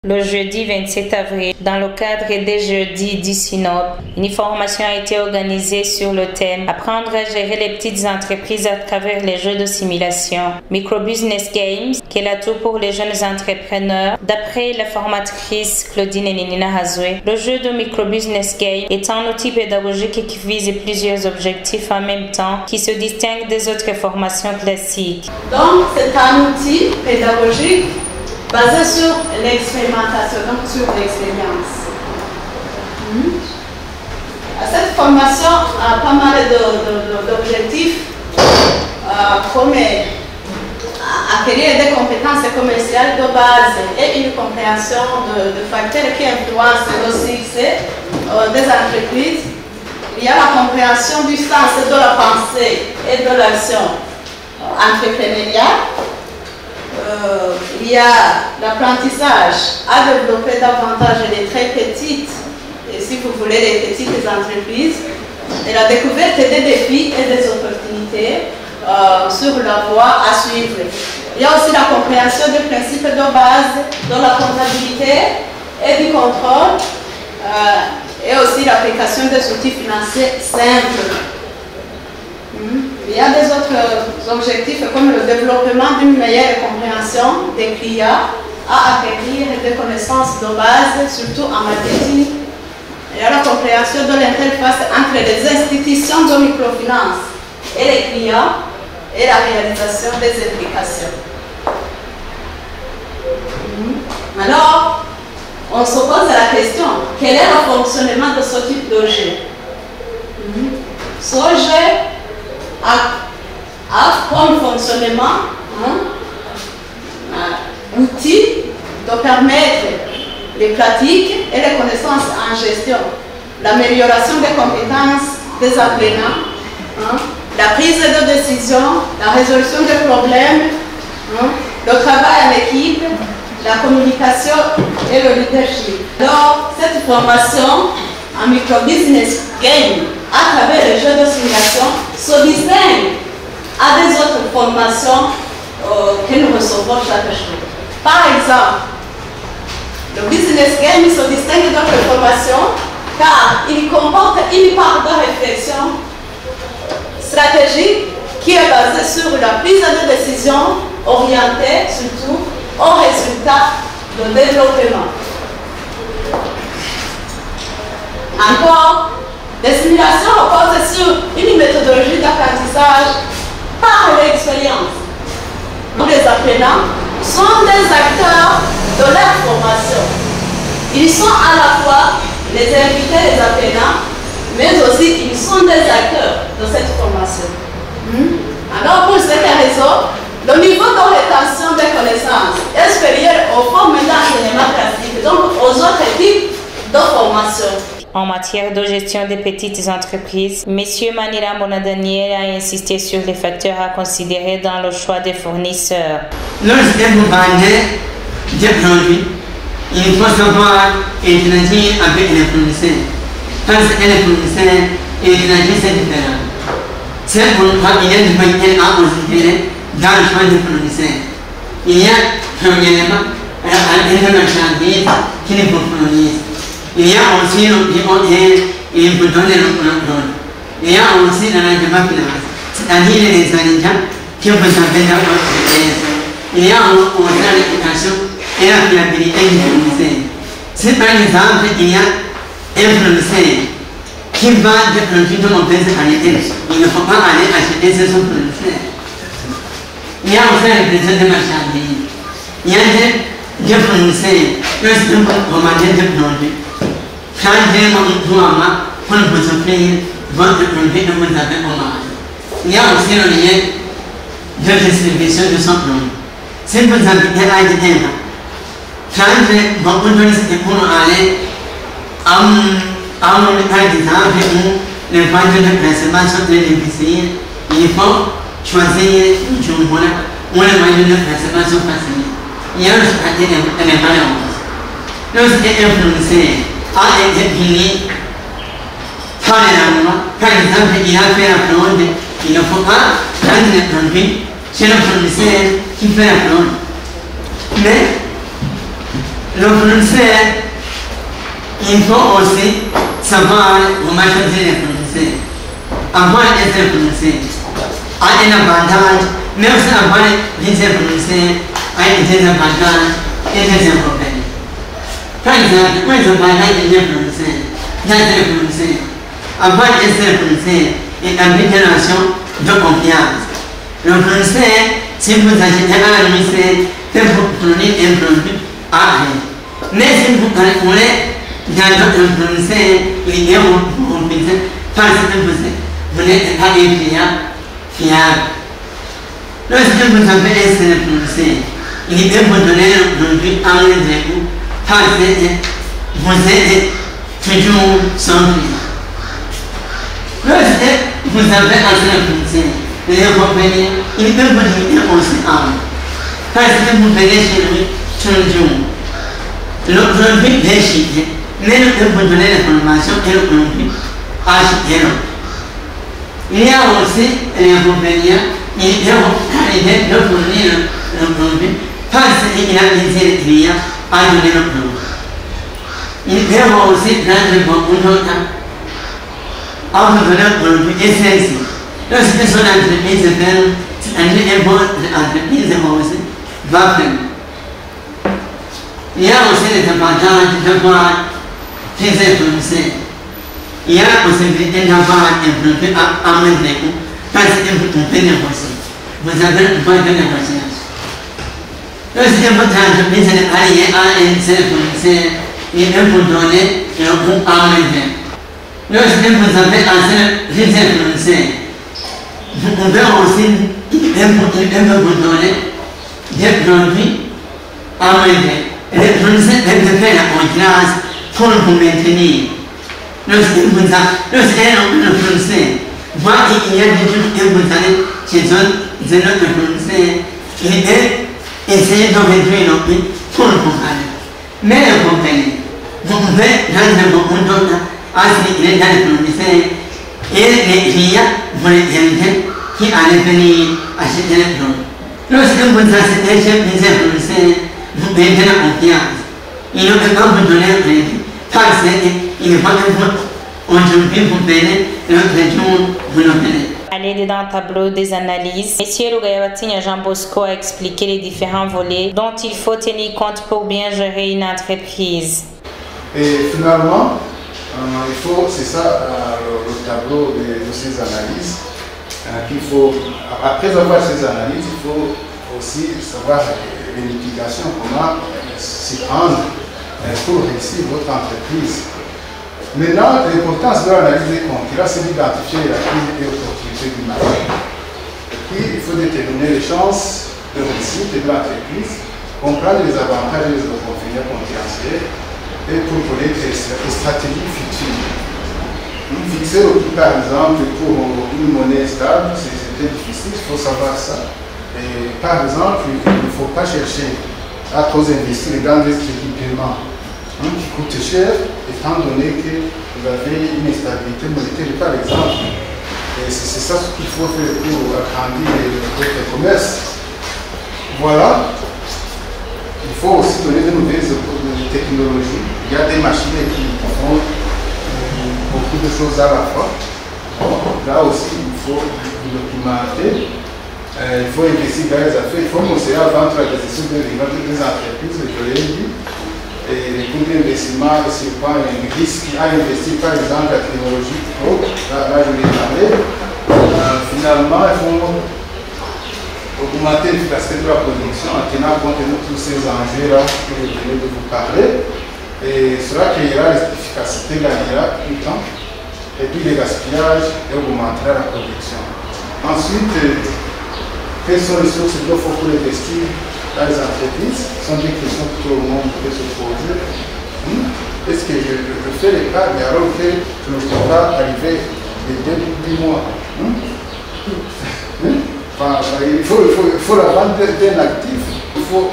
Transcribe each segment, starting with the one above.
Le jeudi 27 avril, dans le cadre des jeudis du synode, une formation a été organisée sur le thème « Apprendre à gérer les petites entreprises à travers les jeux de simulation ». Micro-Business Games, quel atout pour les jeunes entrepreneurs. D'après la formatrice Claudine Nina Hazoué, le jeu de Micro-Business Game est un outil pédagogique qui vise plusieurs objectifs en même temps, qui se distingue des autres formations classiques. Donc, c'est un outil pédagogique basé sur l'expérimentation, donc sur l'expérience. Cette formation a pas mal d'objectifs, comme acquérir des compétences commerciales de base et une compréhension de facteurs qui influencent le succès des entreprises. Il y a la compréhension du sens de la pensée et de l'action entrepreneuriale. Il y a l'apprentissage à développer davantage les très petites, et si vous voulez, les petites entreprises, et la découverte des défis et des opportunités sur la voie à suivre. Il y a aussi la compréhension des principes de base de la comptabilité et du contrôle, et aussi l'application des outils financiers simples. Il y a des autres objectifs comme le développement d'une meilleure compréhension des clients à acquérir des connaissances de base, surtout en marketing. Il y a la compréhension de l'interface entre les institutions de microfinance et les clients et la réalisation des implications. Alors, on se pose la question, quel est le fonctionnement de ce type de jeu? Ce jeu a comme fonctionnement outil de permettre les pratiques et les connaissances en gestion, l'amélioration des compétences des apprenants, la prise de décision, la résolution des problèmes, le travail en équipe, la communication et le leadership. Alors, cette formation en micro-business game à travers les jeux de simulation se distingue à des autres formations que nous recevons chaque jour. Par exemple, le business game se distingue d'autres formations car il comporte une part de réflexion stratégique qui est basée sur la prise de décision orientée surtout au résultat de développement. Encore, les simulations reposent sur une méthodologie d'apprentissage par l'expérience. Les apprenants sont des acteurs de leur formation. Ils sont à la fois les invités des apprenants, mais aussi ils sont des acteurs de cette formation. Alors pour cette raison, le niveau de rétention des connaissances est supérieur aux formes d'enseignement classique, donc aux autres types de formation. En matière de gestion des petites entreprises, M. Manira Bonadaniel a insisté sur les facteurs à considérer dans le choix des fournisseurs. Lorsque vous vendez des produits, il faut savoir interagir avec les fournisseurs. Parce que les fournisseurs interagissent, c'est différent. C'est pourquoi il y a des manières à considérer dans le choix des fournisseurs. Il y a, premièrement, la marchandise qui les fournissent. Il y a aussi l'opinion et le bouton de l'opinion. Il y a aussi l'arrangement financier, c'est-à-dire les ingrédients qui vous avez dans votre entreprise. Il y a aussi la réputation et la fiabilité du fournisseur. Si par exemple il y a un fournisseur qui vend des produits de mauvaise qualité, il ne faut pas aller acheter chez son fournisseur. Il y a aussi la répression des marchandises. Il y a des fournisseurs qui ont commandé des produits. Changez mon emploi pour vous offrir votre produit que vous avez commandé. Il y a aussi le lien de distribution de son produit. Si vous habitez à Guinée, changez vos autorités pour aller à un par exemple où les points de déplacement sont très difficiles. Il faut choisir une journée où les moyens de déplacement sont faciles. Il y a aussi les malheureuses. Lorsqu'un fournisseur a été fini toléralement. Par exemple, il a fait la fraude, il ne faut pas prendre les produits chez le fournisseur qui fait la fraude. Mais le fournisseur, il faut aussi savoir comment choisir les fournisseurs. Avoir un seul fournisseur a un avantage, mais aussi avoir un seul fournisseur a un désavantage et des inconvénients. Par exemple, moi je parle d'un fournisseur, d'un seul fournisseur. Avoir un seul fournisseur est une relation de confiance. Le fournisseur, si vous achetez à la fournisseur, c'est pour fournir un produit à rien. Mais si vous calculez dans notre fournisseur, il est un fournisseur parce que vous n'êtes pas un client fiable. Lorsque vous avez un seul fournisseur, il peut vous donner un produit à un parce que vous êtes toujours son client. Lorsque vous avez un seul fournisseur, les compagnies, il peut vous limiter aussi à vous. Parce que vous payez chez lui tout le jour. Le produit est chiffré, mais il peut vous donner l'information et le produit acheté. Il y a aussi les compagnies, il peut arriver de fournir le produit parce qu'il a laissé le client à donner le produit. Il peut aussi prendre beaucoup de temps à vous donner le produit et celle-ci. Lorsque son entreprise ferme, c'est-à-dire l'entreprise aussi va fermer. Il y a aussi les avantages d'avoir plusieurs fournisseurs. Il y a la possibilité d'avoir un produit à moins de coût parce que vous pouvez négocier. Vous avez le pouvoir de négociation. Lorsque votre entreprise est alliée à un seul fournisseur, il peut vous donner le coût à moins de coût. Lorsque vous avez un seul fournisseur, vous pouvez aussi vous donner des produits à moins de coût. Les fournisseurs peuvent faire la concurrence pour vous maintenir. Lorsqu'un fournisseur voit qu'il y a des trucs que vous allez chez notre fournisseur, il peut essayer de réduire le prix pour le compagnie. Mais le compagnie, vous pouvez rendre beaucoup de temps à ce qu'il est dans le fournisseur et les clients, vous les invitez qui allaient venir acheter les produits. Lorsque vous achetez chez plusieurs fournisseurs, vous perdez la confiance. Il ne peut pas vous donner un crédit parce qu'il faut que vous, aujourd'hui, vous payez l'autre jour, vous le payez. À l'aide d'un tableau des analyses, M. Lugayawatinya Jean Bosco a expliqué les différents volets dont il faut tenir compte pour bien gérer une entreprise. Et finalement, c'est ça le tableau de ces analyses, qu'il faut, après avoir ces analyses, il faut aussi savoir les mitigations, comment s'y prendre pour réussir votre entreprise. Maintenant, l'importance de l'analyse des concurrents, c'est d'identifier la crise et l'opportunité du marché. Et puis, il faut déterminer les chances de réussite de l'entreprise, comprendre les avantages et les inconvénients concurrentiels et pour connaître les stratégies futures. Fixer le prix, par exemple, pour une monnaie stable, c'est très difficile, il faut savoir ça. Et, par exemple, il ne faut pas chercher à trop investir dans des crédits paiement qui coûtent cher, étant donné que vous avez une instabilité monétaire, par exemple. Et c'est ça ce qu'il faut faire pour agrandir votre commerce. Voilà. Il faut aussi donner de nouvelles technologies. Il y a des machines qui font beaucoup de choses à la fois. Bon, là aussi, il faut documenter. Il faut investir dans les affaires. Il faut conseiller à vendre la gestion des entreprises, je l'ai dit. Et les coûts d'investissement, c'est pas un risque à investir, par exemple, la technologie pro. Là, je l'ai parlé. Finalement, il faut augmenter l'efficacité de la production en tenant compte de tous ces enjeux-là que je venais de vous parler. Et cela créera l'efficacité, gagnera du temps, et puis le gaspillage et augmentera la production. Ensuite, quelles sont les sources de l'offre pour investir dans les entreprises? Ce sont des questions que tout le monde peut se poser. Est-ce que je fais les cas, mais alors que je ne peux pas arriver dès 10 mois? Il faut la vente d'un actif, il faut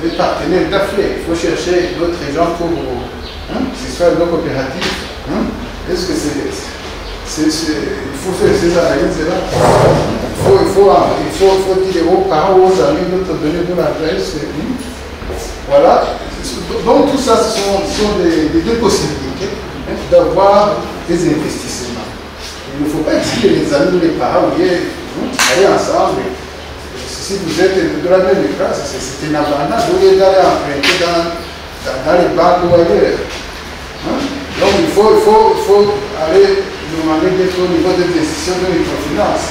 des partenaires d'affaires, il faut chercher d'autres gens pour que ce soit nos coopératives. Est-ce que il faut faire ces analyses-là? Il faut dire aux parents, aux amis, notre donner de l'adresse. Voilà, Donc tout ça, ce sont des deux possibilités d'avoir des investissements. Il ne faut pas dire que les amis ou les parents, vous travaillez ensemble. Si vous êtes de la même classe, c'est un avantage au lieu d'aller emprunter dans les banques ou ailleurs. Donc il faut aller demander d'être au niveau des décisions de microfinance.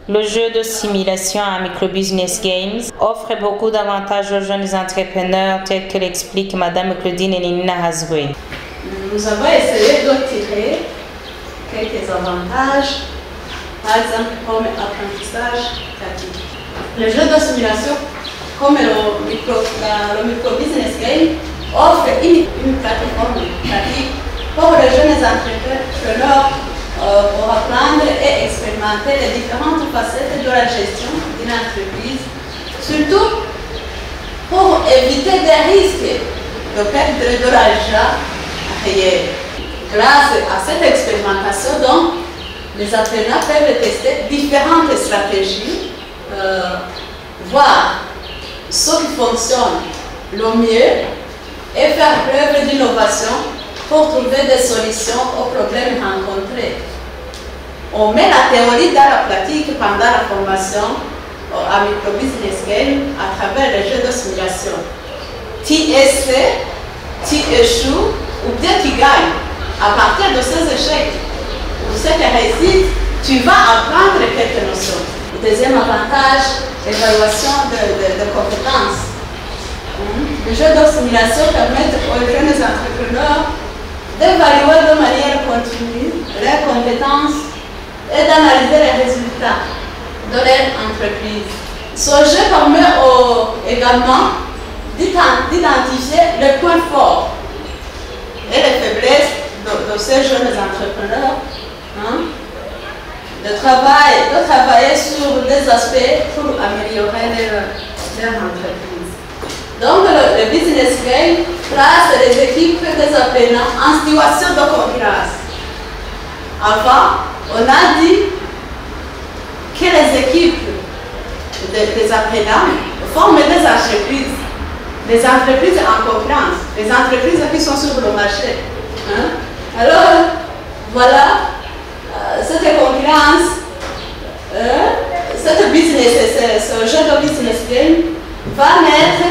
Le jeu de simulation à Microbusiness Games offre beaucoup d'avantages aux jeunes entrepreneurs, tels que l'explique Mme Claudine Nina Hazoué. Nous avons essayé de tirer quelques avantages, par exemple comme apprentissage pratique. Le jeu de simulation, comme le Microbusiness Game, offre une plateforme pratique pour les jeunes entrepreneurs pour apprendre et expérimenter les différentes facettes de la gestion d'une entreprise, surtout pour éviter des risques de perdre de l'argent réel. Grâce à cette expérimentation, donc, les apprenants peuvent tester différentes stratégies, voir ce qui fonctionne le mieux et faire preuve d'innovation pour trouver des solutions aux problèmes rencontrés. On met la théorie dans la pratique pendant la formation à Microbusiness Game à travers les jeux de simulation. Tu essaies, tu échoues ou bien tu gagnes. À partir de ces échecs ou cette réussite, tu vas apprendre quelques notions. Le deuxième avantage, l'évaluation de compétences. Les jeux de simulation permettent aux jeunes entrepreneurs d'évaluer de manière continue leurs compétences et d'analyser les résultats de leur entreprise. Ce jeu permet également d'identifier les points forts et les faiblesses de ces jeunes entrepreneurs, de travailler sur des aspects pour améliorer leur entreprise. Donc le business game place les équipes des apprenants en situation de concurrence. Avant, on a dit que les équipes des apprenants forment des entreprises en concurrence, les entreprises qui sont sur le marché. Alors, voilà, cette concurrence, ce jeu de business game va mettre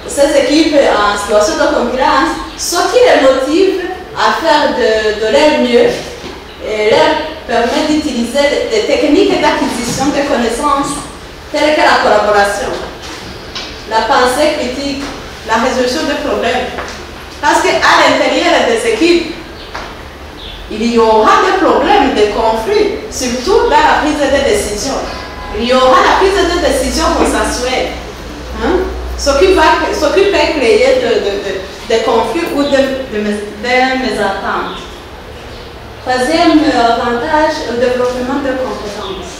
ces équipes en situation de concurrence, ce qui les motive à faire de leur mieux et leur permet d'utiliser des techniques d'acquisition de connaissances telles que la collaboration, la pensée critique, la résolution de problèmes. Parce qu'à l'intérieur des équipes, il y aura des problèmes, des conflits, surtout dans la prise de décision. Il y aura la prise de décision consensuelle, ce qui peut créer des conflits ou des mésententes. Troisième avantage, le développement de compétences.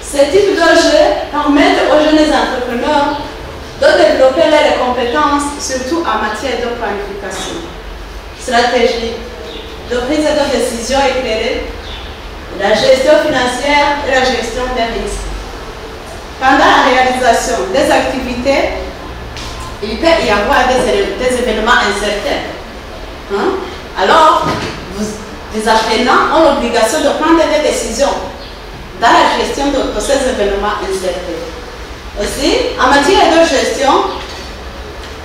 Ce type de jeu permet aux jeunes entrepreneurs de développer leurs compétences, surtout en matière de planification, stratégie, de prise de décision éclairée, la gestion financière et la gestion des risques. Pendant la réalisation des activités, il peut y avoir des événements incertains. Alors, les apprenants ont l'obligation de prendre des décisions dans la gestion de ces événements incertains. Aussi, en matière de gestion,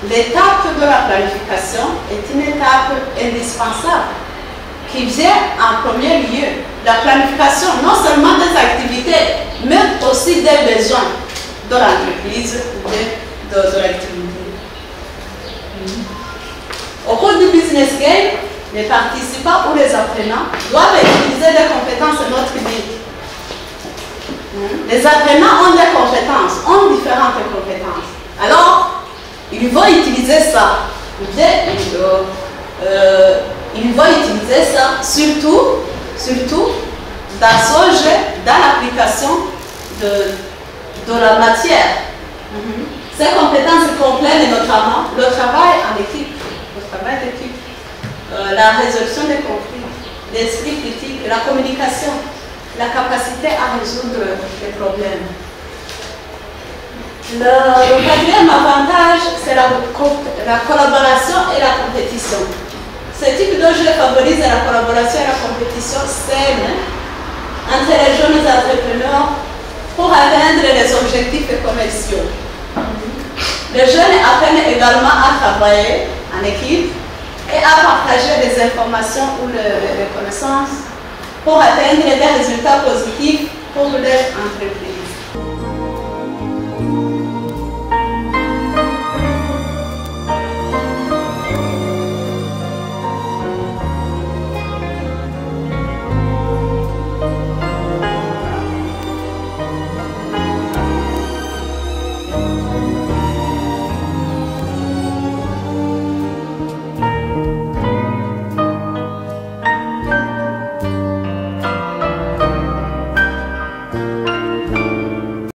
l'étape de la planification est une étape indispensable qui vient en premier lieu. La planification non seulement des activités, mais aussi des besoins de l'entreprise ou de l'activité. Au cours du business game, les participants ou les apprenants doivent utiliser des compétences motrices. Les apprenants ont des compétences, ont différentes compétences. Alors, ils vont utiliser ça. Ils vont utiliser ça surtout dans ce jeu, dans l'application de la matière. Ces compétences comprennent notamment le travail en équipe, la résolution des conflits, l'esprit critique, la communication, la capacité à résoudre les problèmes. Le quatrième avantage, c'est la collaboration et la compétition. Ce type de jeu favorise la collaboration et la compétition saine entre les jeunes entrepreneurs pour atteindre les objectifs commerciaux. Les jeunes apprennent également à travailler en équipe et à partager des informations ou les connaissances pour atteindre des résultats positifs pour leur entreprise.